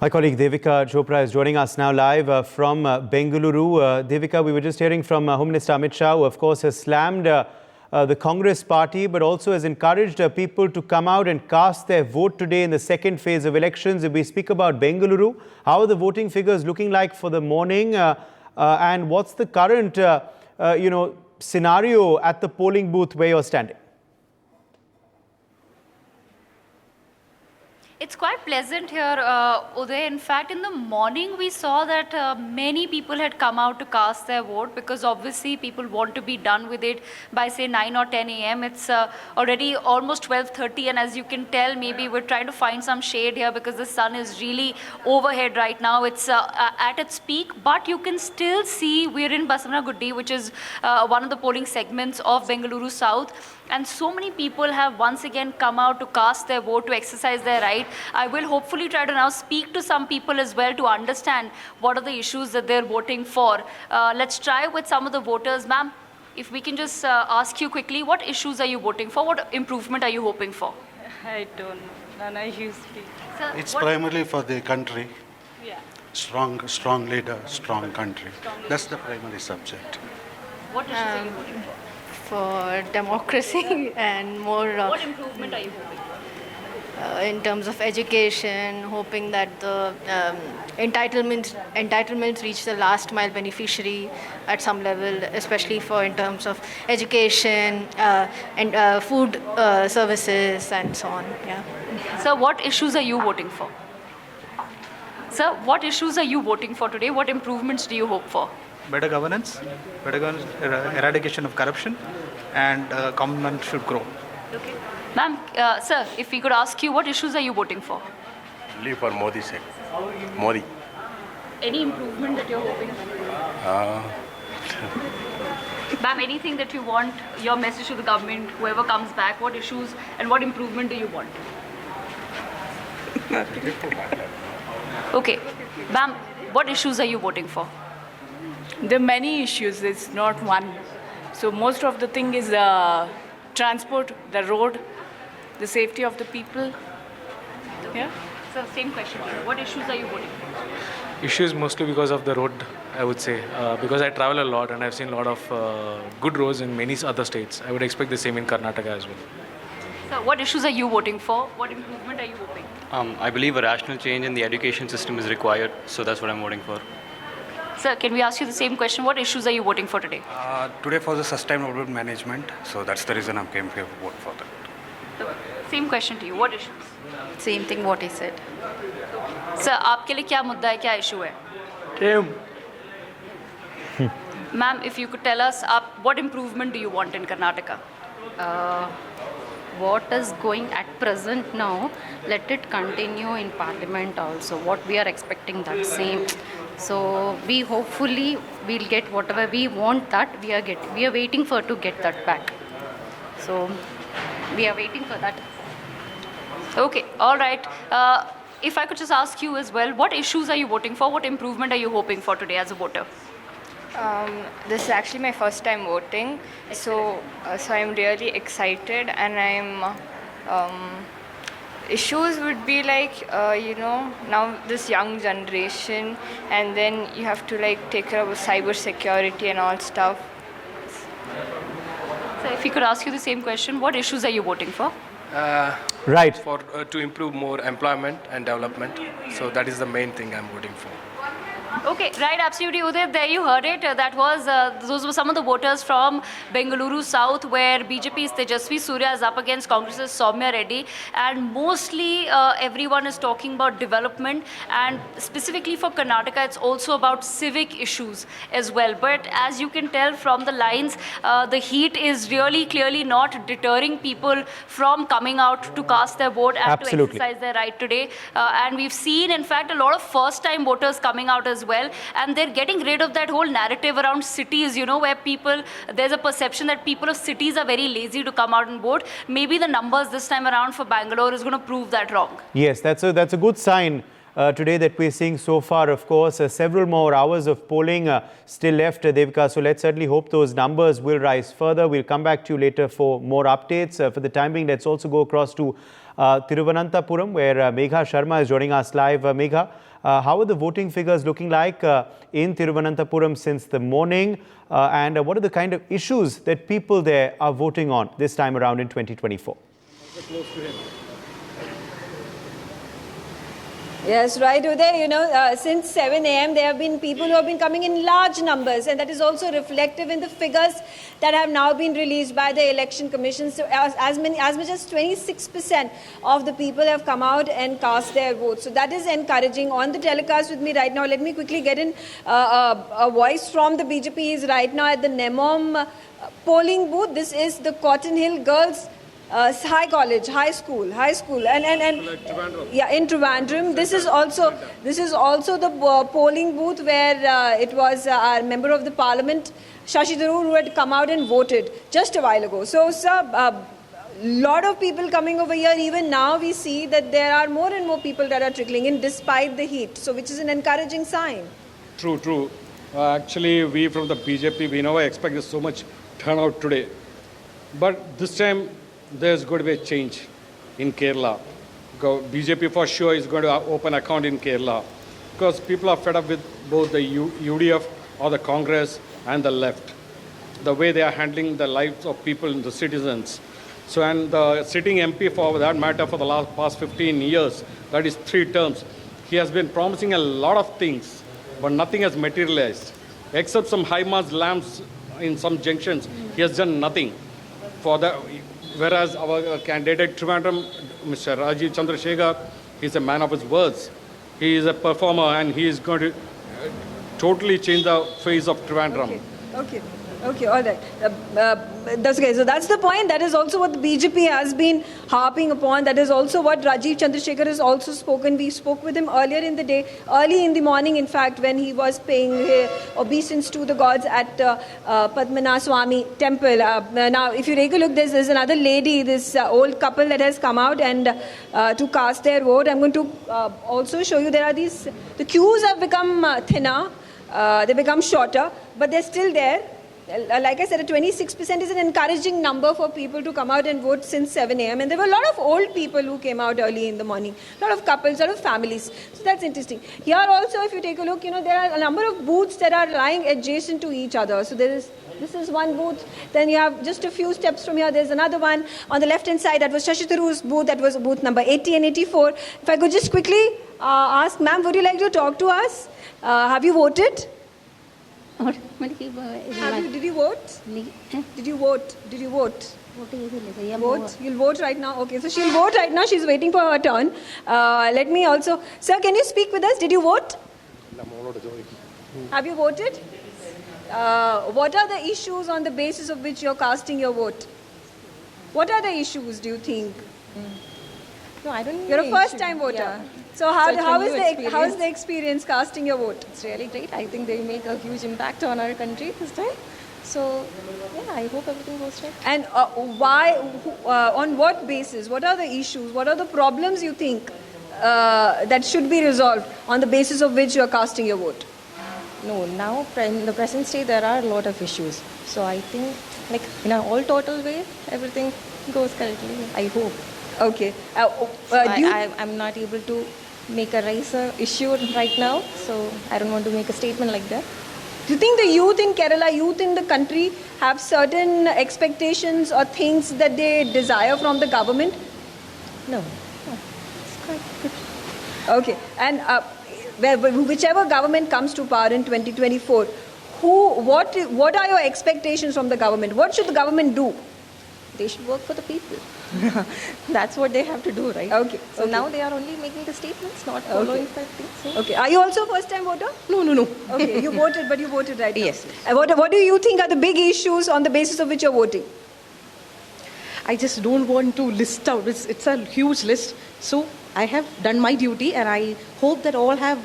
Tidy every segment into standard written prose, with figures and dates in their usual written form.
My colleague Devika Chopra is joining us now live from Bengaluru. Devika, we were just hearing from Home Minister Amit Shah, who of course has slammed the Congress party, but also has encouraged people to come out and cast their vote today in the second phase of elections. If we speak about Bengaluru, how are the voting figures looking like for the morning? And what's the current scenario at the polling booth where you're standing? It's quite pleasant here, Uday. In fact, in the morning, we saw that many people had come out to cast their vote because obviously people want to be done with it by, say, 9 or 10 a.m. It's already almost 12:30, and as you can tell, maybe we're trying to find some shade here because the sun is really overhead right now. It's at its peak, but you can still see we're in Basanaguddi, which is one of the polling segments of Bengaluru South. And so many people have once again come out to cast their vote, to exercise their right. I will hopefully try to now speak to some people as well to understand what are the issues that they're voting for. Let's try with some of the voters. Ma'am, if we can just ask you quickly, what issues are you voting for? What improvement are you hoping for? I don't know. None I used to. Sir, It's primarily for the country. Yeah. Strong leader, strong country. That's the primary subject. What issues are you voting for? For democracy and more What improvement are you hoping for? in terms of education, hoping that the entitlements reach the last mile beneficiary at some level, especially for in terms of education and food services and so on. Yeah. Sir, what issues are you voting for? Sir, what issues are you voting for today? What improvements do you hope for? Better governance, eradication of corruption, and common man should grow. Okay. Ma'am, sir, if we could ask you, what issues are you voting for? Only for Modi sake. Modi. Any improvement that you're hoping for? Ma'am, anything that you want, your message to the government, whoever comes back, what issues and what improvement do you want? Okay. Ma'am, what issues are you voting for? There are many issues, it's not one. So most of the thing is transport, the road, the safety of the people. Yeah. So same question to you. What issues are you voting for? Issues mostly because of the road, I would say. Because I travel a lot and I've seen a lot of good roads in many other states. I would expect the same in Karnataka as well. So what issues are you voting for? What improvement are you hoping? I believe a rational change in the education system is required, so that's what I'm voting for. Sir, can we ask you the same question? What issues are you voting for today? Today for the sustainable management, so that's the reason I came here to vote for that. So, same question to you. What issues? Same thing what he said. Sir, आपके लिए क्या मुद्दा है, क्या issue है? Ma'am, if you could tell us, what improvement do you want in Karnataka? What is going at present now, let it continue in Parliament also. What we are expecting that same. So we hopefully we'll get whatever we want that we are waiting for to get that back. So we are waiting for that. Okay, all right. If I could just ask you as well, what issues are you voting for? What improvement are you hoping for today as a voter? This is actually my first time voting, so I'm really excited, and issues would be like, now this young generation, and then you have to take care of cyber security and all stuff. So if we could ask you the same question, what issues are you voting for? Right. For to improve more employment and development. So that is the main thing I'm voting for. Okay, right, absolutely, Uday. There you heard it. Those were some of the voters from Bengaluru South, where BJP's Tejasvi Surya is up against Congress's Soumya Reddy, and mostly everyone is talking about development, and specifically for Karnataka, it's also about civic issues as well. But as you can tell from the lines, the heat is really clearly not deterring people from coming out to cast their vote and to exercise their right today. And we've seen, in fact, a lot of first-time voters coming out as well, and they're getting rid of that whole narrative around cities, where there's a perception that people of cities are very lazy to come out and vote. Maybe the numbers this time around for Bangalore is going to prove that wrong. Yes, that's a good sign today that we're seeing so far. Of course, several more hours of polling still left, Devika. So let's certainly hope those numbers will rise further. We'll come back to you later for more updates. For the time being, let's also go across to Thiruvananthapuram, where Megha Sharma is joining us live. Megha, How are the voting figures looking like in Thiruvananthapuram since the morning? And what are the kind of issues that people there are voting on this time around in 2024? Yes, right, Uday. Since 7 a.m., there have been people who have been coming in large numbers, and that is also reflective in the figures that have now been released by the Election Commission. So as much as 26% of the people have come out and cast their votes. So that is encouraging. On the telecast with me right now, let me quickly get in a voice from the BJP. He is right now at the Nemom polling booth. This is the Cotton Hill Girls high school, and yeah, in Trivandrum. This is also the polling booth where it was our member of the Parliament, Shashi Tharoor, who had come out and voted just a while ago. So, sir, lot of people coming over here. Even now, we see that there are more and more people that are trickling in despite the heat. So, which is an encouraging sign. True. Actually, we from the BJP, we never expected so much turnout today, but this time there's going to be a change in Kerala. BJP for sure is going to open account in Kerala because people are fed up with both the UDF or the Congress and the left, the way they are handling the lives of people and the citizens. So, and the sitting MP for that matter for the past 15 years, that is 3 terms, he has been promising a lot of things, but nothing has materialized. Except some high-mast lamps in some junctions, he has done nothing. Whereas our candidate at Trivandrum, Mr. Rajiv Chandrasekhar, he's a man of his words. He is a performer and he is going to totally change the face of Trivandrum. Okay, all right. That's okay. So that's the point. That is also what the BJP has been harping upon. That is also what Rajiv Chandrasekhar has also spoken. We spoke with him earlier in the day, early in the morning, in fact, when he was paying obeisance to the gods at Padmanath Swami temple. Now, if you take a look, there's another lady, this old couple that has come out and to cast their vote. I'm going to also show you there are these, the queues have become thinner, they become shorter, but they're still there. Like I said, 26% is an encouraging number for people to come out and vote since 7 a.m. And there were a lot of old people who came out early in the morning, a lot of couples, a lot of families. So that's interesting. Here also, if you take a look, there are a number of booths that are lying adjacent to each other. So this is one booth. Then you have just a few steps from here, there's another one. On the left-hand side, that was Shashi Tharoor's booth. That was booth number 80 and 84. If I could just quickly ask, ma'am, would you like to talk to us? Have you voted? Did you vote? Did you vote? Vote? You'll vote right now? Okay, so she'll vote right now. She's waiting for her turn. Let me also... Sir, can you speak with us? Did you vote? Have you voted? What are the issues on the basis of which you're casting your vote? What are the issues, do you think? No, I don't know. You're a first-time voter. Yeah. So how is the experience casting your vote? It's really great. I think they make a huge impact on our country this time. So, yeah, I hope everything goes right. And why, on what basis? What are the issues? What are the problems you think that should be resolved on the basis of which you're casting your vote? No, now in the present state there are a lot of issues. So I think, like in an all total way, everything goes correctly. I hope. Okay. I'm not able to make a issue right now, so I don't want to make a statement like that. Do you think the youth in Kerala, youth in the country have certain expectations or things that they desire from the government? No. It's quite good. Okay. And whichever government comes to power in 2024, what are your expectations from the government? What should the government do? They should work for the people. That's what they have to do, right? Okay. So now they are only making the statements, not following things. Okay. Are you also a first-time voter? No. Okay. You voted, but you voted right now. Yes. And what do you think are the big issues on the basis of which you're voting? I just don't want to list out. It's a huge list. So I have done my duty, and I hope that all have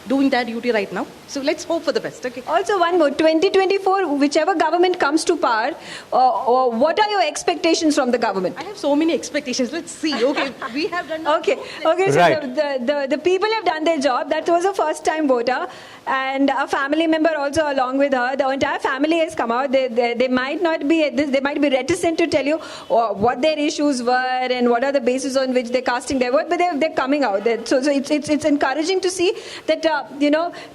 doing their duty right now. So let's hope for the best. Okay. Also, one more. 2024, whichever government comes to power, what are your expectations from the government? I have so many expectations. Let's see. Okay, we have done. Okay. So the people have done their job. That was a first-time voter, and a family member also along with her. The entire family has come out. They might not be. They might be reticent to tell you what their issues were and what are the basis on which they're casting their vote. But they're coming out. So it's encouraging to see that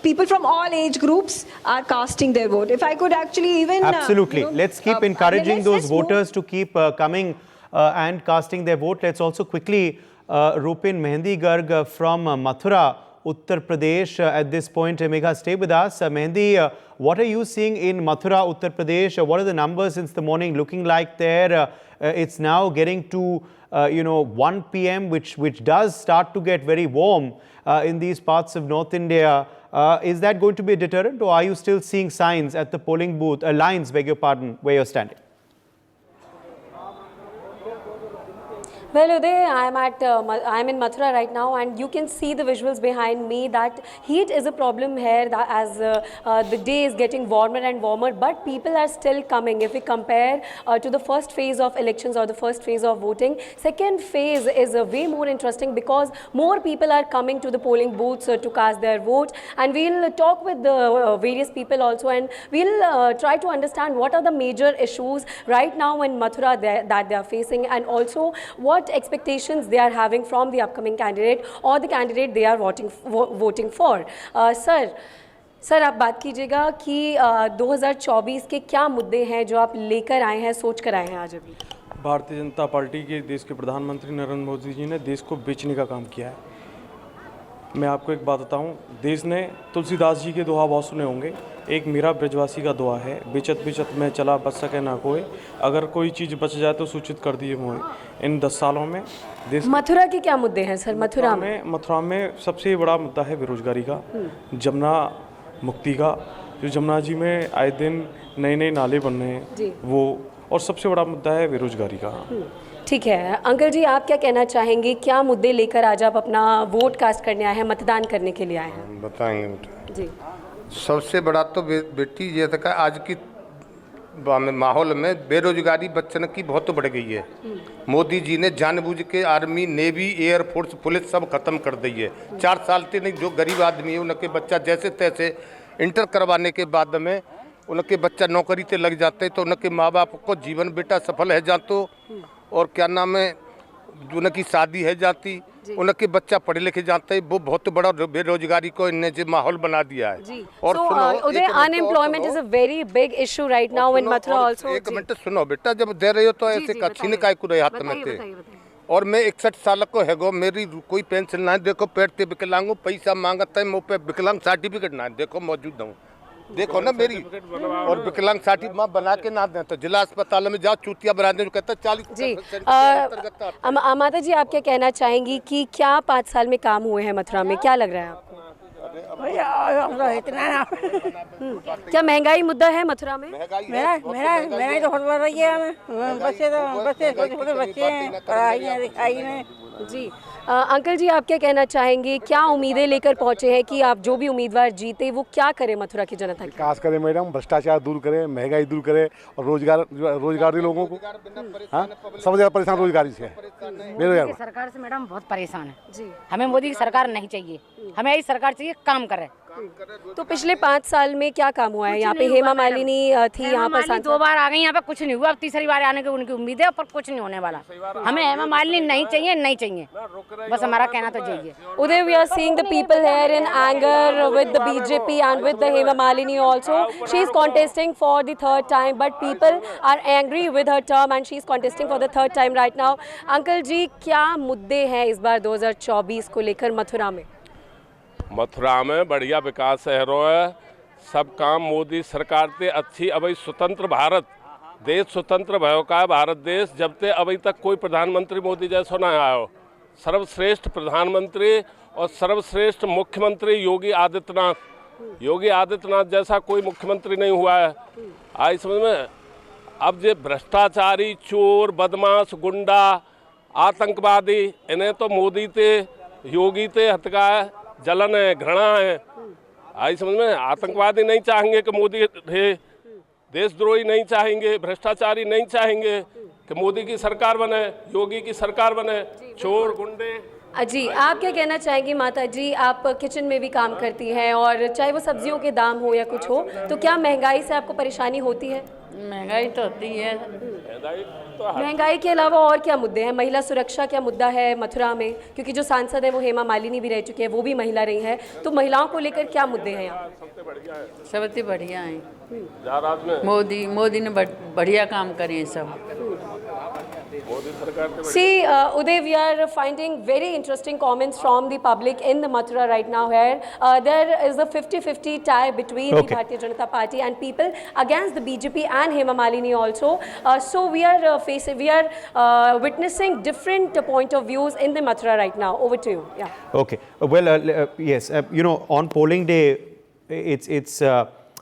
people from all age groups are casting their vote. If I could actually even absolutely, let's keep encouraging those voters to keep coming and casting their vote. Let's also quickly rope in Mehendi Garg from Mathura, Uttar Pradesh. At this point, Megha, stay with us. Mehendi, what are you seeing in Mathura, Uttar Pradesh? What are the numbers since the morning looking like there? It's now getting to 1 p.m., which does start to get very warm in these parts of North India. Is that going to be a deterrent, or are you still seeing signs at the polling booth, lines, beg your pardon, where you're standing? Well, Uday, I'm in Mathura right now, and you can see the visuals behind me that heat is a problem here as the day is getting warmer and warmer, but people are still coming. If we compare to the first phase of elections or the first phase of voting, second phase is way more interesting because more people are coming to the polling booths to cast their vote, and we'll talk with the various people also, and we'll try to understand what are the major issues right now in Mathura that they are facing, and also what expectations they are having from the upcoming candidate or the candidate they are voting for. Sir आप बात कीजिएगा कि 2024 के क्या मुद्दे हैं जो आप लेकर आए हैं, सोच कर आए हैं आज अभी? भारतीय जनता पार्टी के देश के प्रधानमंत्री नरेंद्र मोदी जी ने देश को बेचने का काम किया है। मैं आपको एक बात बताऊं, देश ने तुलसीदास जी के दोहा बहुत सुने होंगे। एक मीरा ब्रजवासी का दोहा है, बेचत बेचत में चला बच सके ना कोई, अगर कोई चीज़ बच जाए तो सूचित कर दिए मोए। इन 10 सालों में देश मथुरा के क्या मुद्दे हैं सर? मथुरा में सबसे बड़ा मुद्दा है बेरोजगारी का, जमुना मुक्ति का, जो जमुना जी में आए दिन नए नाले बन रहे हैं वो, और सबसे बड़ा मुद्दा है बेरोजगारी का। ठीक है अंकल जी, आप क्या कहना चाहेंगे, क्या मुद्दे लेकर आज आप अपना वोट कास्ट करने आए हैं, मतदान करने के लिए आए हैं? बताएंगे बेटा जी। सबसे बड़ा तो बेटी ये था आज की माहौल में बेरोजगारी बच्चन की बहुत बढ़ गई है। मोदी जी ने जानबूझ के आर्मी, नेवी, एयरफोर्स, पुलिस सब खत्म कर दी है। 4 साल से नहीं, जो गरीब आदमी है उनके बच्चा जैसे तैसे इंटर करवाने के बाद में उनके बच्चा नौकरी से लग जाते तो उनके माँ बाप को जीवन बेटा सफल है जातो, और क्या नाम है उनकी शादी है जाती, उनके बच्चा पढ़े लिखे जाते हैं। वो बहुत बड़ा बेरोजगारी को इनने जो माहौल बना दिया है। और unemployment is a very big issue right now in Mathura also. एक मिनट सुनो बेटा, जब दे रहे हो तो ऐसे छीन काय को रहे हाथ में थे। और मैं 61 साल को है गो, मेरी कोई पेंशन ना है, देखो पेट पे विकलांग हूँ, पैसा मांगता है मुँह पे, विकलांग सर्टिफिकेट ना है, देखो मौजूद हूँ, देखो ना मेरी, और विकलांग सर्टिफिकेट माँ बना के ना दें तो जिला अस्पताल में जाओ चूतिया बना दें, कहता 40। जी माता जी, आप क्या कहना चाहेंगी कि क्या 5 साल में काम हुए हैं मथुरा में, क्या लग रहा है आपको? क्या महंगाई मुद्दा है मथुरा में? महंगाई तो बहुत बढ़ रही है, बच्चे हैं पढ़ाई में लिखाई में। जी अंकल जी, आप क्या कहना चाहेंगे, क्या उम्मीदें लेकर पहुंचे हैं कि आप जो भी उम्मीदवार जीते वो क्या करें मथुरा की जनता की? विकास करें मैडम, भ्रष्टाचार दूर करें, महंगाई दूर करें, और रोजगार दे लोगों को। हाँ, सबसे ज़्यादा परेशान रोजगारी से है। सरकार से मैडम बहुत परेशान है जी। हमें मोदी की सरकार नहीं चाहिए, हमें यही सरकार चाहिए काम करे। तो पिछले 5 साल में क्या काम हुआ है? यहाँ पे हेमा मालिनी थी, यहाँ पर 2 बार आ गई, यहाँ पे कुछ नहीं हुआ। अब तीसरी बार आने की उनकी उम्मीद है, पर कुछ नहीं होने वाला। हमें हेमा मालिनी नहीं चाहिए, बस हमारा कहना तो यही है। Uday, we are seeing the people here in anger with the BJP and with the Hema Malini also. She is contesting for the 3rd time, but people are angry with her term and she is contesting for the 3rd time right now. Uncle ji, क्या मुद्दे हैं इस बार 2024 को लेकर मथुरा में? मथुरा में बढ़िया विकास शहरों है, सब काम मोदी सरकार से अच्छी। अभी स्वतंत्र भारत देश स्वतंत्र भयो का है भारत देश, जब से अभी तक कोई प्रधानमंत्री मोदी जैसा ना आया हो। सर्वश्रेष्ठ प्रधानमंत्री और सर्वश्रेष्ठ मुख्यमंत्री योगी आदित्यनाथ जैसा कोई मुख्यमंत्री नहीं हुआ है आज समझ में। अब ये भ्रष्टाचारी, चोर, बदमाश, गुंडा, आतंकवादी, इन्हें तो मोदी ते योगी ते हटका है, जलन है, घृणा है। आई समझ में, आतंकवादी नहीं चाहेंगे कि मोदी रहे, देशद्रोही नहीं चाहेंगे, भ्रष्टाचारी नहीं चाहेंगे कि मोदी की सरकार बने, योगी की सरकार बने, चोर गुंडे। जी, आप क्या कहना चाहेंगी माता जी? आप किचन में भी काम करती हैं और चाहे वो सब्जियों के दाम हो या कुछ हो, तो क्या महंगाई से आपको परेशानी होती है? महंगाई तो होती है। महंगाई के अलावा और क्या मुद्दे हैं? महिला सुरक्षा क्या मुद्दा है मथुरा में? क्योंकि जो सांसद है वो हेमा मालिनी भी रह चुके हैं, वो भी महिला रही हैं, तो महिलाओं को लेकर क्या मुद्दे हैं यहाँ? सबसे बढ़िया है मोदी ने बढ़िया काम करे हैं सब। See, Uday, we are finding very interesting comments from the public in the Mathura right now here. There is a 50-50 tie between the Bharatiya Janata Party and people against the BJP and Hema Malini also. So we are witnessing different point of views in the Mathura right now. Over to you. Yeah. Okay. Well, yes. On polling day,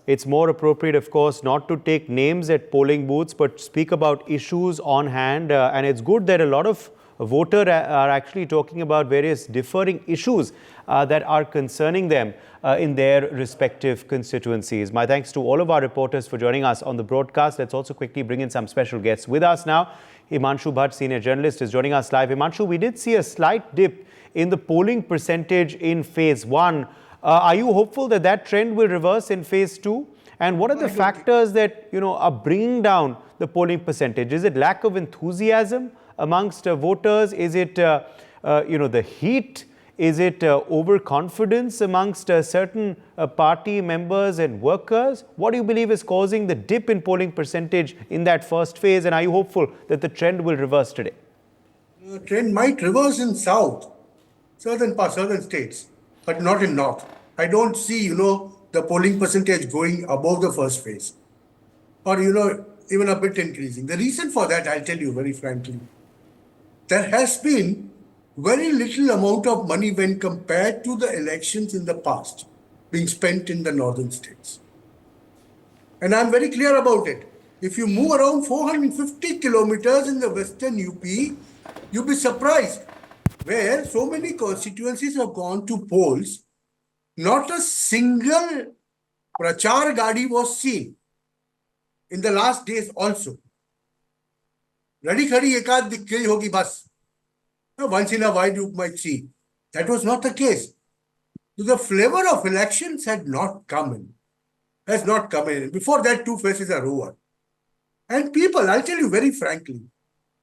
it's more appropriate, of course, not to take names at polling booths, but speak about issues on hand. And it's good that a lot of voters are actually talking about various differing issues that are concerning them in their respective constituencies. My thanks to all of our reporters for joining us on the broadcast. Let's also quickly bring in some special guests with us now. Himanshu Bhatt, senior journalist, is joining us live. Himanshu, we did see a slight dip in the polling percentage in phase 1. Are you hopeful that that trend will reverse in phase 2? And what are the factors that are bringing down the polling percentage? Is it lack of enthusiasm amongst voters? Is it the heat? Is it overconfidence amongst certain party members and workers? What do you believe is causing the dip in polling percentage in that first phase? And are you hopeful that the trend will reverse today? The trend might reverse in south, certain states, but not in north. I don't see, the polling percentage going above the first phase or, even a bit increasing. The reason for that, I'll tell you very frankly, there has been very little amount of money when compared to the elections in the past being spent in the northern states. And I'm very clear about it. If you move around 450 kilometers in the western UP, you'll be surprised where so many constituencies have gone to polls. Not a single prachar gadi was seen in the last days also. Radi khadi ekad dikh gayi hogi bas. Once in a while you might see. That was not the case. So the flavor of elections has not come in. Before that, 2 phases are over. And people, I'll tell you very frankly,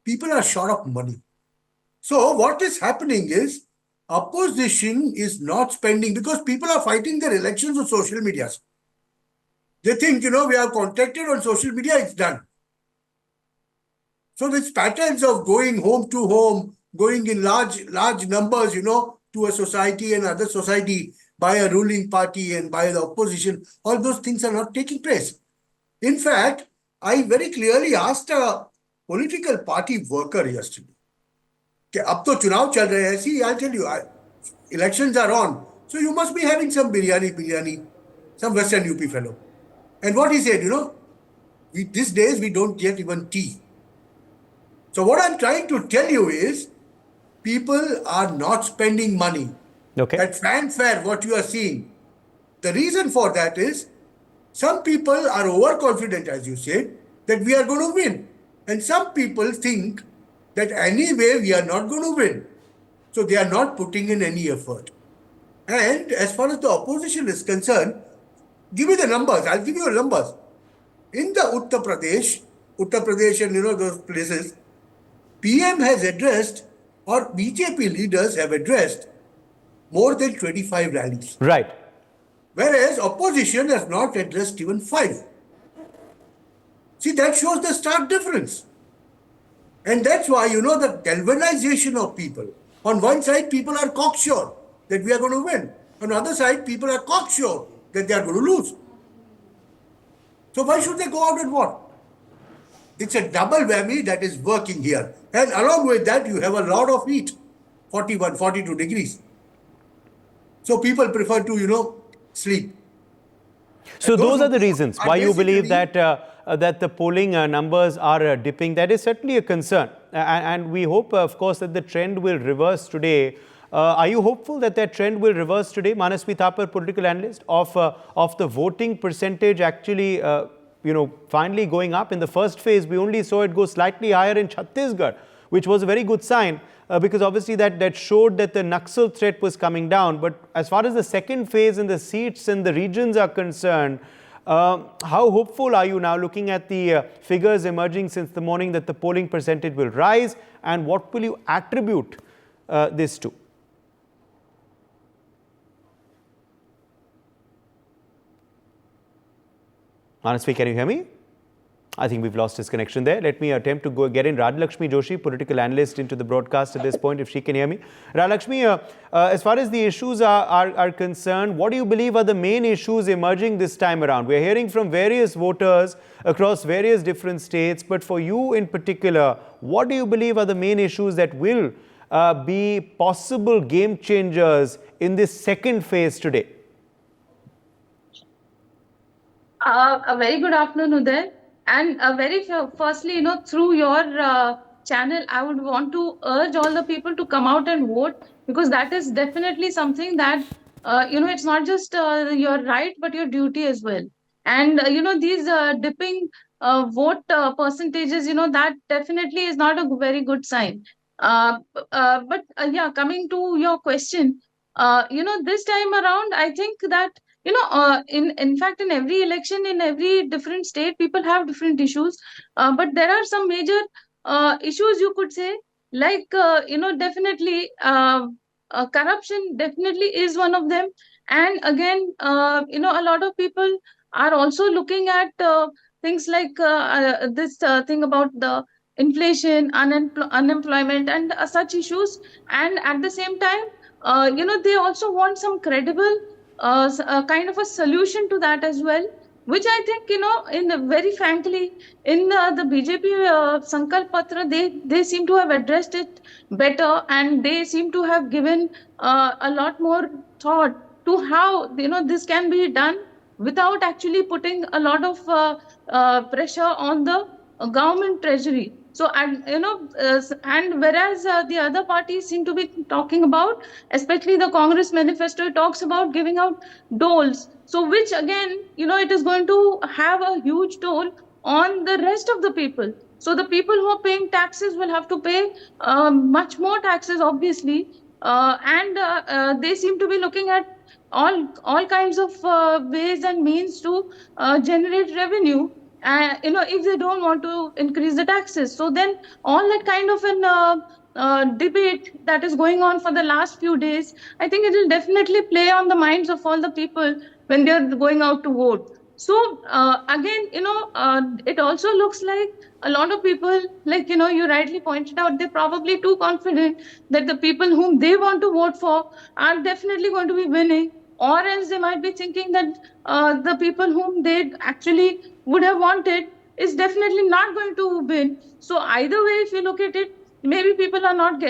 people are short of money. So what is happening is, opposition is not spending because people are fighting their elections on social media. They think, we are contacted on social media, it's done. So these patterns of going home to home, going in large numbers, to a society and other society by a ruling party and by the opposition, all those things are not taking place. In fact, I very clearly asked a political party worker yesterday, अब तो चुनाव चल रहे हैं, see, I'll tell you, elections are on, so you must be having some biryani, some Western UP fellow. And what he said, these days we don't get even tea. So what I'm trying to tell you is, people are not spending money. Okay. That fanfare, what you are seeing, the reason for that is, some people are overconfident, as you said, that we are going to win. And some people think that anyway we are not going to win. So they are not putting in any effort. And as far as the opposition is concerned, give me the numbers. I'll give you numbers. In the Uttar Pradesh and those places, PM has addressed, or BJP leaders have addressed, more than 25 rallies. Right. Whereas opposition has not addressed even 5. See, that shows the stark difference. And that's why, the galvanization of people. On one side, people are cocksure that we are going to win. On the other side, people are cocksure that they are going to lose. So why should they go out and what? It's a double whammy that is working here. And along with that, you have a lot of heat, 41, 42 degrees. So people prefer to, sleep. So those are the reasons why you believe that that the polling numbers are dipping. That is certainly a concern. And we hope, of course, that the trend will reverse today. Are you hopeful that that trend will reverse today? Manasvi Thapar, political analyst, of the voting percentage actually, finally going up. In the first phase, we only saw it go slightly higher in Chhattisgarh, which was a very good sign because obviously that showed that the Naxal threat was coming down. But as far as the second phase and the seats and the regions are concerned, how hopeful are you now looking at the figures emerging since the morning that the polling percentage will rise, and what will you attribute this to? Manasvi, can you hear me? I think we've lost his connection there. Let me attempt to get in Rajlakshmi Joshi, political analyst, into the broadcast at this point, if she can hear me. Rajlakshmi, as far as the issues are concerned, what do you believe are the main issues emerging this time around? We're hearing from various voters across various different states, but for you in particular, what do you believe are the main issues that will be possible game changers in this second phase today? A very good afternoon, Uday. And firstly, through your channel, I would want to urge all the people to come out and vote, because that is definitely something that, it's not just your right, but your duty as well. And, these dipping vote percentages, that definitely is not a very good sign. Yeah, coming to your question, this time around, I think that in fact, in every election, in every different state, people have different issues. But there are some major issues, you could say, like, definitely corruption definitely is one of them. And again, a lot of people are also looking at things like this thing about the inflation, unemployment, and such issues. And at the same time, they also want some credible kind of a solution to that as well, which I think, very frankly, in the BJP Sankalp Patra, they seem to have addressed it better, and they seem to have given a lot more thought to how, this can be done without actually putting a lot of pressure on the government treasury. So, and whereas the other parties seem to be talking about, especially the Congress manifesto, talks about giving out doles. So, which again, it is going to have a huge toll on the rest of the people. So, the people who are paying taxes will have to pay much more taxes, obviously, and they seem to be looking at all kinds of ways and means to generate revenue. If they don't want to increase the taxes. So then all that kind of an debate that is going on for the last few days, I think it will definitely play on the minds of all the people when they're going out to vote. So again, it also looks like a lot of people, like, you rightly pointed out, they're probably too confident that the people whom they want to vote for are definitely going to be winning. Or else they might be thinking that the people whom they actually would have wanted is definitely not going to win. So either way, if you look at it, maybe people are not,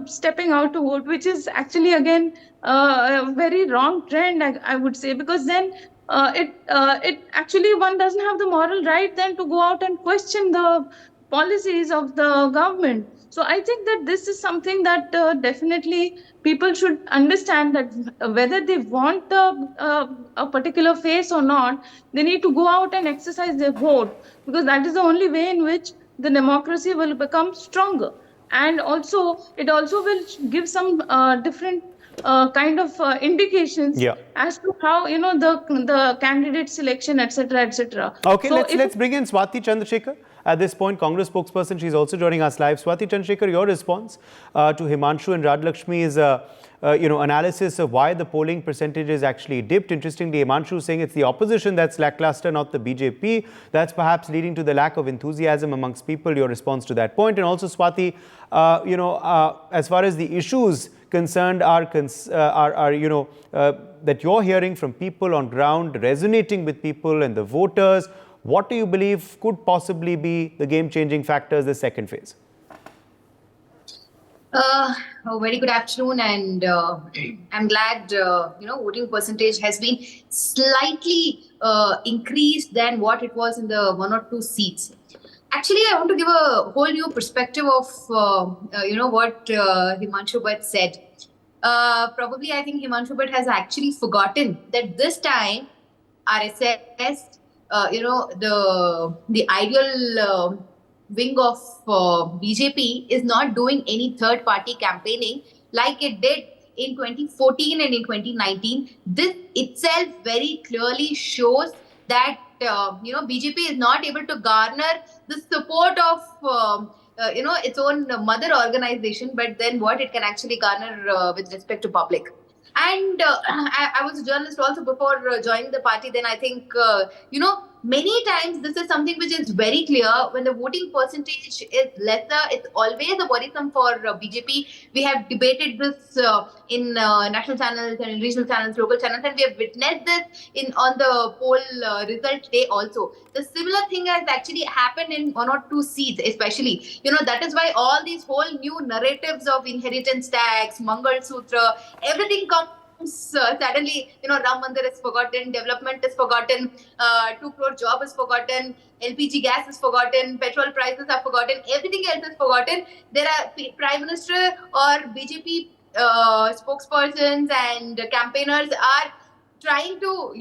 stepping out to vote, which is actually again a very wrong trend, I would say, because then it actually, one doesn't have the moral right then to go out and question the policies of the government. So I think that this is something that definitely people should understand, that whether they want a particular face or not, they need to go out and exercise their vote, because that is the only way in which the democracy will become stronger. And also, it also will give some different kind of indications as to how, the candidate selection, etc., etc. Okay, so let's bring in Swati Chandrasekhar. At this point, Congress spokesperson, she's also joining us live. Swati Chandrasekhar, your response to Himanshu and Rajlakshmi's analysis of why the polling percentages actually dipped. Interestingly, Himanshu is saying it's the opposition that's lackluster, not the BJP. That's perhaps leading to the lack of enthusiasm amongst people. Your response to that point. And also, Swati, as far as the issues concerned that you're hearing from people on ground, resonating with people and the voters, what do you believe could possibly be the game-changing factors this second phase? A very good afternoon, and I'm glad voting percentage has been slightly increased than what it was in the 1 or 2 seats. Actually, I want to give a whole new perspective of what Himanshu Bhatt said. probably I think Himanshu Bhatt has actually forgotten that this time RSS, the ideal wing of BJP is not doing any third party campaigning like it did in 2014 and in 2019. This itself very clearly shows that BJP is not able to garner the support of its own mother organization, but then what it can actually garner with respect to public. And I was a journalist also before joining the party. Then I think, many times this is something which is very clear. When the voting percentage is lesser, it's always a worrisome for BJP. We have debated this in national channels and in regional channels, local channels, and we have witnessed this on the poll result day also. The similar thing has actually happened in one or two seats, especially. That is why all these whole new narratives of inheritance tax, Mangal Sutra, everything comes suddenly. Ram Mandir is forgotten, development is forgotten, 2 crore job is forgotten, LPG gas is forgotten, petrol prices are forgotten, everything else is forgotten. There are Prime Minister or BJP spokespersons and campaigners are trying to,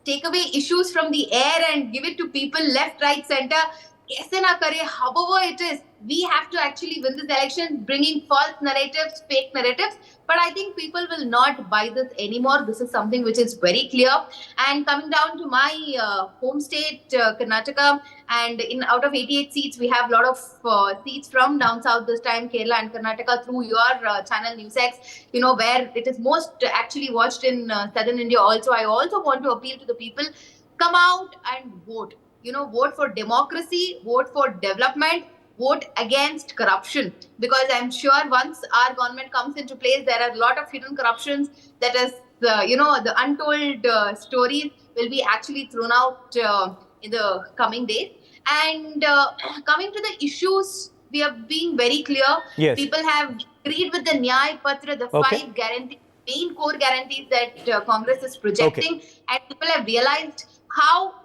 take away issues from the air and give it to people left, right, center. Kaise na kare, however it is, we have to actually win this election, bringing false narratives, fake narratives. But I think people will not buy this anymore. This is something which is very clear. And coming down to my home state, Karnataka, and out of 88 seats, we have a lot of seats from down south this time, Kerala and Karnataka, through your channel NewsX, where it is most actually watched in southern India also. I also want to appeal to the people, come out and vote. Vote for democracy, vote for development, vote against corruption. Because I'm sure once our government comes into place, there are a lot of hidden corruptions that is, the untold stories will be actually thrown out in the coming days. And coming to the issues, we are being very clear. Yes. People have agreed with the Nyay Patra, the 5 guarantees, main core guarantees that Congress is projecting. And people have realized how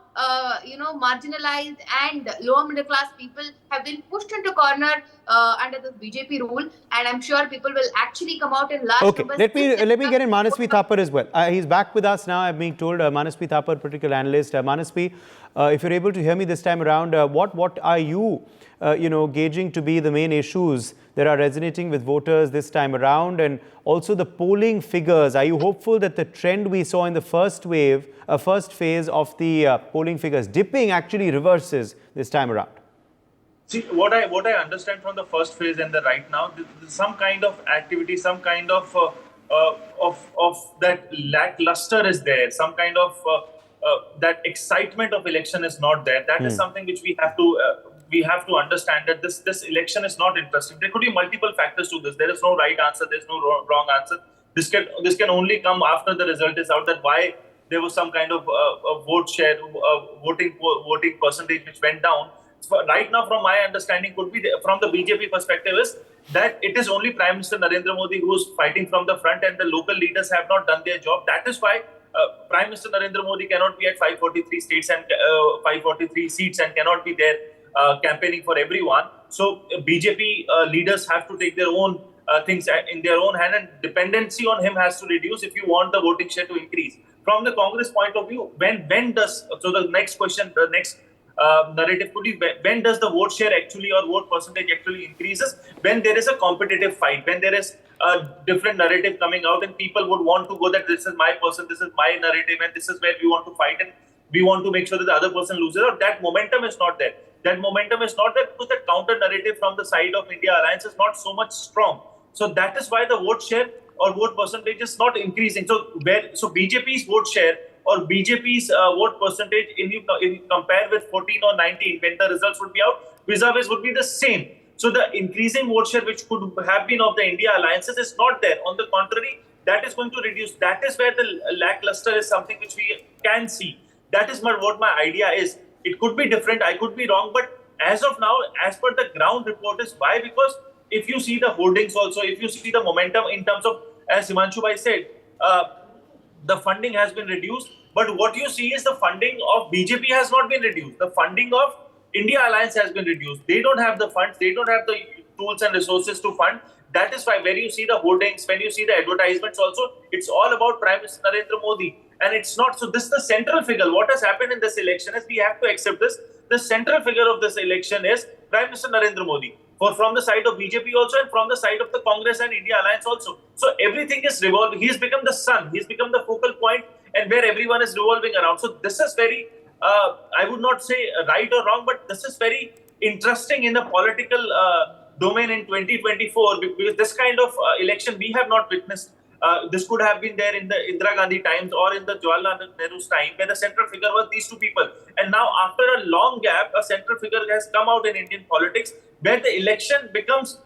marginalized and lower middle class people have been pushed into corner under this BJP rule, and I'm sure people will actually come out in large numbers. Let me get in Manasvi Thapar as well. He's back with us now. I'm being told, Manasvi Thapar, political analyst. Manasvi, if you're able to hear me this time around, what are you gauging to be the main issues that are resonating with voters this time around, and also the polling figures? Are you hopeful that the trend we saw in the first phase of the polling figures dipping actually reverses this time around? See, what I understand from the first phase and the right now, some kind of activity, some kind of that lackluster is there, some kind of that excitement of election is not there. That is something which we have to understand, that this election is not interesting. There could be multiple factors to this. There is no right answer. There is no wrong answer. This can only come after the result is out, that why there was some kind of vote share, voting percentage which went down. So right now, from my understanding, could be from the BJP perspective is that it is only Prime Minister Narendra Modi who is fighting from the front, and the local leaders have not done their job. That is why Prime Minister Narendra Modi cannot be at 543 states and 543 seats and cannot be there campaigning for everyone. So BJP leaders have to take their own things in their own hand, and dependency on him has to reduce if you want the voting share to increase. From the Congress point of view, when does, so the next question, the next narrative could be, when does the vote share actually or vote percentage actually increases? When there is a competitive fight, when there is a different narrative coming out and people would want to go that this is my person, this is my narrative, and this is where we want to fight and we want to make sure that the other person loses, or that momentum is not there. That momentum is not there because the counter narrative from the side of India Alliance is not so much strong. So that is why the vote share or vote percentage is not increasing. So BJP's vote share or BJP's vote percentage, if you compare with 14 or 19, when the results would be out, vis-a-vis would be the same. So the increasing vote share which could have been of the India alliances is not there. On the contrary, that is going to reduce. That is where the lackluster is something which we can see. That is what my idea is. It could be different, I could be wrong, but as of now, as per the ground report is why? Because if you see the holdings also, if you see the momentum in terms of, as Himanshu Bhai said, the funding has been reduced, but what you see is the funding of BJP has not been reduced. The funding of India Alliance has been reduced. They don't have the funds, they don't have the tools and resources to fund. That is why when you see the hoardings, when you see the advertisements also, it's all about Prime Minister Narendra Modi. And it's not. So this is the central figure. What has happened in this election is we have to accept this. The central figure of this election is Prime Minister Narendra Modi. From the side of BJP also and from the side of the Congress and India Alliance also. So everything is revolving. He's become the sun. He's become the focal point and where everyone is revolving around. So this is very, I would not say right or wrong, but this is very interesting in the political domain in 2024 because this kind of election we have not witnessed. This could have been there in the Indira Gandhi times or in the Jawaharlal Nehru's time where the central figure was these two people. And now after a long gap, a central figure has come out in Indian politics where the election becomes,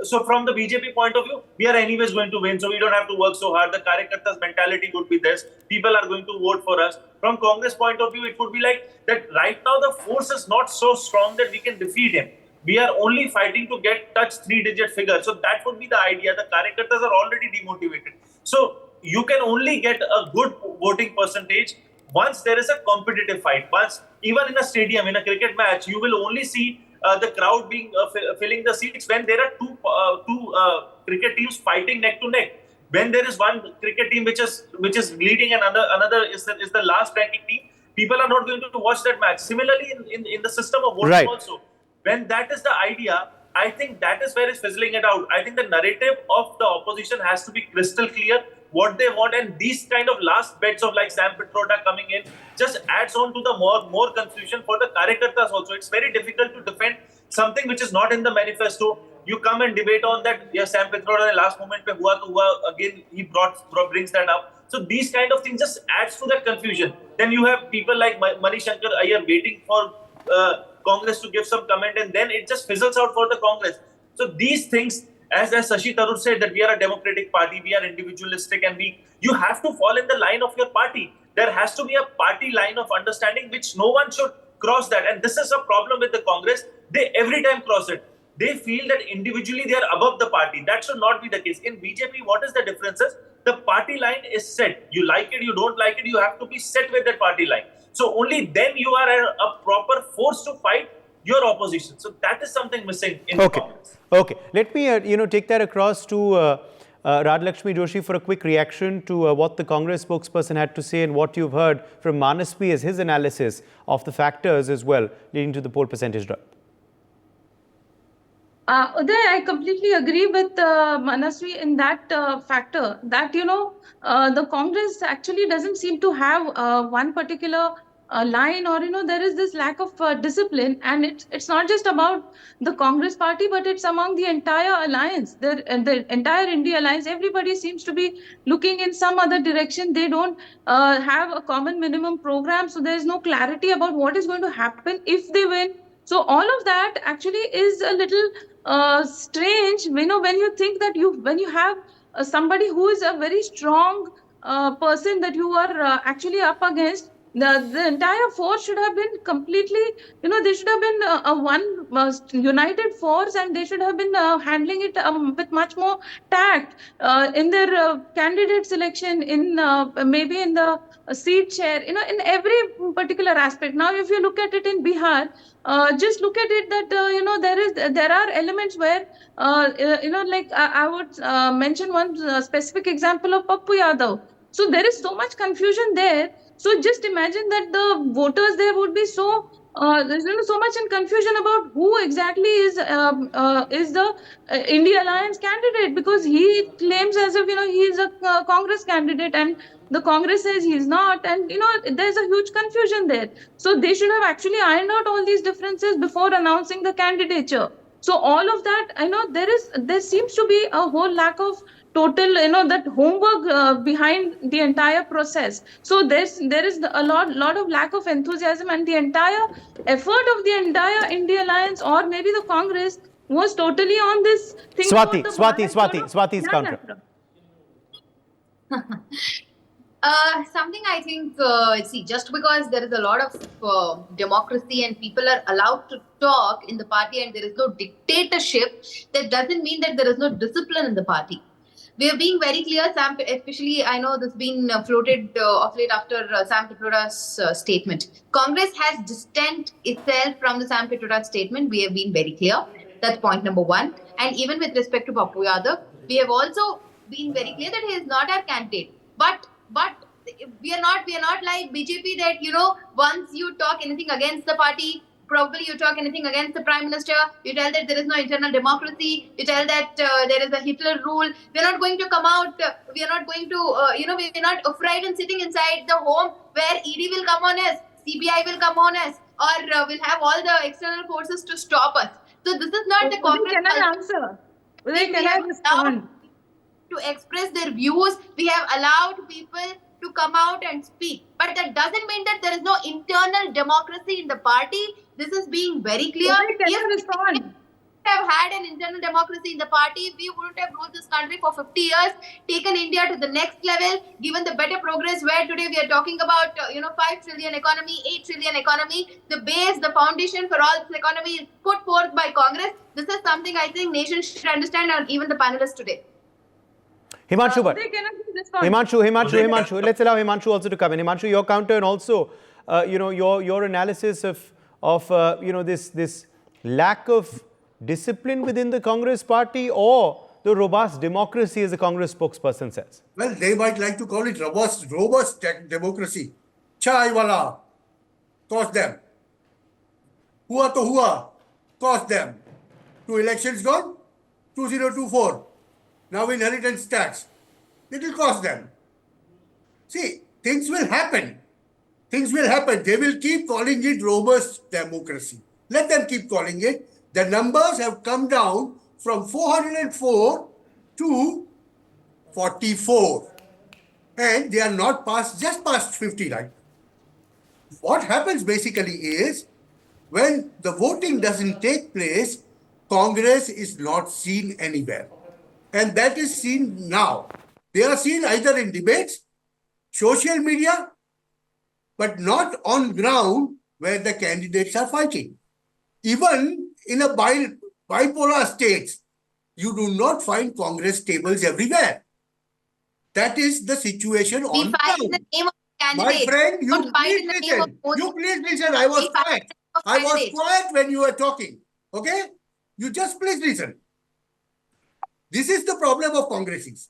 so from the BJP point of view, we are anyways going to win. So we don't have to work so hard. The Karyakarta's mentality would be this. People are going to vote for us. From Congress point of view, it would be like that right now the force is not so strong that we can defeat him. We are only fighting to touch 3-digit figure. So that would be the idea. The Karyakartas are already demotivated. So you can only get a good voting percentage once there is a competitive fight. Once, even in a stadium, in a cricket match, you will only see the crowd being filling the seats when there are two cricket teams fighting neck to neck. When there is one cricket team which is leading and another is the last ranking team, people are not going to watch that match. Similarly, in the system of voting also. When that is the idea, I think that is where it's fizzling it out. I think the narrative of the opposition has to be crystal clear what they want, and these kind of last bets of like Sam Pitroda coming in just adds on to the more confusion for the Karyakartas also. It's very difficult to defend something which is not in the manifesto. You come and debate on that. Yes, Sam Pitroda last moment pe hua to hua, again he brings that up. So these kind of things just adds to that confusion. Then you have people like Manishankar Iyer waiting for Congress to give some comment, and then it just fizzles out for the Congress. So these things, as Shashi Tharoor said, that we are a democratic party, we are individualistic, and you have to fall in the line of your party. There has to be a party line of understanding which no one should cross that. And this is a problem with the Congress. They every time cross it. They feel that individually they are above the party. That should not be the case. In BJP, what is the difference is the party line is set. You like it, you don't like it, you have to be set with that party line. So only then you are a proper force to fight your opposition. So that is something missing in the Congress. Okay. Let me take that across to Radhalakshmi Joshi for a quick reaction to what the Congress spokesperson had to say and what you've heard from Manasvi as his analysis of the factors as well leading to the poll percentage drop. Uday, I completely agree with Manasvi in that factor that, the Congress actually doesn't seem to have one particular line, or, there is this lack of discipline. And it's not just about the Congress party, but it's among the entire alliance, the entire India alliance. Everybody seems to be looking in some other direction. They don't have a common minimum program. So there's no clarity about what is going to happen if they win. So all of that actually is a little strange, when you think that when you have somebody who is a very strong person that you are actually up against, the entire force should have been completely, they should have been one united force, and they should have been handling it with much more tact in their candidate selection, in maybe in the seat share, in every particular aspect. Now, if you look at it in Bihar, just look at it that there are elements where like I would mention one specific example of Pappu Yadav. So there is so much confusion there. So just imagine that the voters there would be so so much in confusion about who exactly is the India Alliance candidate, because he claims as if he is a Congress candidate, and the Congress says he's not, and there's a huge confusion there. So they should have actually ironed out all these differences before announcing the candidature. So all of that, there seems to be a whole lack of total, that homework behind the entire process. So there is a lot of lack of enthusiasm, and the entire effort of the entire India Alliance, or maybe the Congress, was totally on this thing. Swati's counter. Something I think, see, just because there is a lot of democracy and people are allowed to talk in the party and there is no dictatorship, that doesn't mean that there is no discipline in the party. We are being very clear, Sam, especially I know this has been floated of late after Sam Pitroda's statement. Congress has distanced itself from the Sam Pitroda statement. We have been very clear. That's point number one. And even with respect to Papu Yadav, we have also been very clear that he is not our candidate. But we are not like BJP that, you know, once you talk anything against the party, probably you talk anything against the Prime Minister, you tell that there is no internal democracy, you tell that there is a Hitler rule. We are not going to come out, we are not going to, you know, we are not afraid and sitting inside the home where ED will come on us, CBI will come on us, or we'll have all the external forces to stop us. So this is not the Congress. Can I answer? Can I respond? To express their views, we have allowed people to come out and speak. But that doesn't mean that there is no internal democracy in the party. This is being very clear. If we have had an internal democracy in the party, we wouldn't have ruled this country for 50 years, taken India to the next level, given the better progress where today we are talking about, 5 trillion economy, 8 trillion economy. The base, the foundation for all this economy is put forth by Congress. This is something I think nations should understand, and even the panelists today. Himanshu, Himanshu, let's allow Himanshu also to come in. Himanshu, your counter and also, your analysis of this lack of discipline within the Congress party, or the robust democracy, as the Congress spokesperson says. Well, they might like to call it robust democracy. Chai wala, cost them. Hua to hua, cost them. 2 elections gone, 2024. Now inheritance tax. It will cost them. See, things will happen. Things will happen. They will keep calling it robust democracy. Let them keep calling it. The numbers have come down from 404 to 44. And they are not just past 50, right? What happens basically is, when the voting doesn't take place, Congress is not seen anywhere. And that is seen now. They are seen either in debates, social media, but not on ground where the candidates are fighting. Even in a bipolar states, you do not find Congress tables everywhere. That is the situation on ground. In the name of My friend, you please listen. You please listen. I was quiet. I was quiet when you were talking. Okay? You just please listen. This is the problem of Congressies.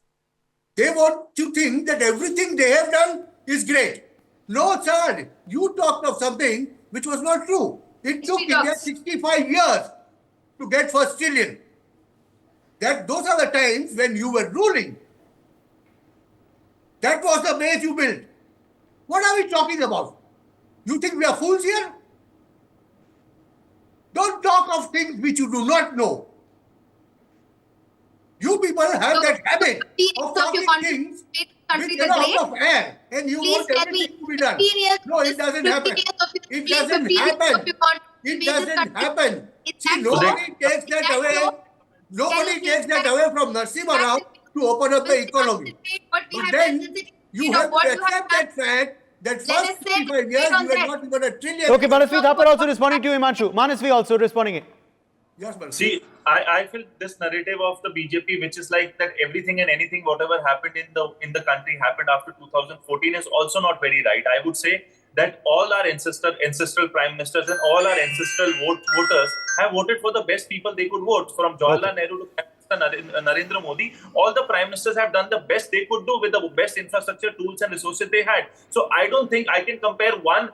They want to think that everything they have done is great. No, sir. You talked of something which was not true. It took India 65 years to get first trillion. Those are the times when you were ruling. That was the base you built. What are we talking about? You think we are fools here? Don't talk of things which you do not know. You people have that habit of talking things which are out of air, and you want everything to be done. No, it doesn't happen. It doesn't happen. It doesn't happen. See, nobody takes that away. Nobody takes that away from Narasimha Rao to open up the economy. But then you have to accept that fact that first 65 years you were not even a trillion. Okay, Manasvi Thapar also responding to you, Himanshu. Manasvi also responding. Yes, Manasvi. See, I feel this narrative of the BJP, which is like that everything and anything, whatever happened in the country happened after 2014, is also not very right. I would say that all our ancestral prime ministers and all our ancestral voters have voted for the best people they could vote, from Jawaharlal Nehru to Narendra Modi. All the prime ministers have done the best they could do with the best infrastructure, tools and resources they had. So I don't think I can compare one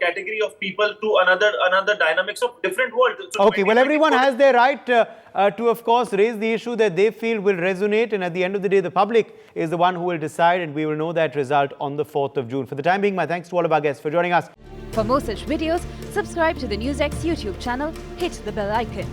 category of people to another dynamics of different worlds. So okay, well, everyone has their right to, of course, raise the issue that they feel will resonate, and at the end of the day, the public is the one who will decide, and we will know that result on the 4th of June. For the time being, my thanks to all of our guests for joining us. For more such videos, subscribe to the NewsX YouTube channel, hit the bell icon.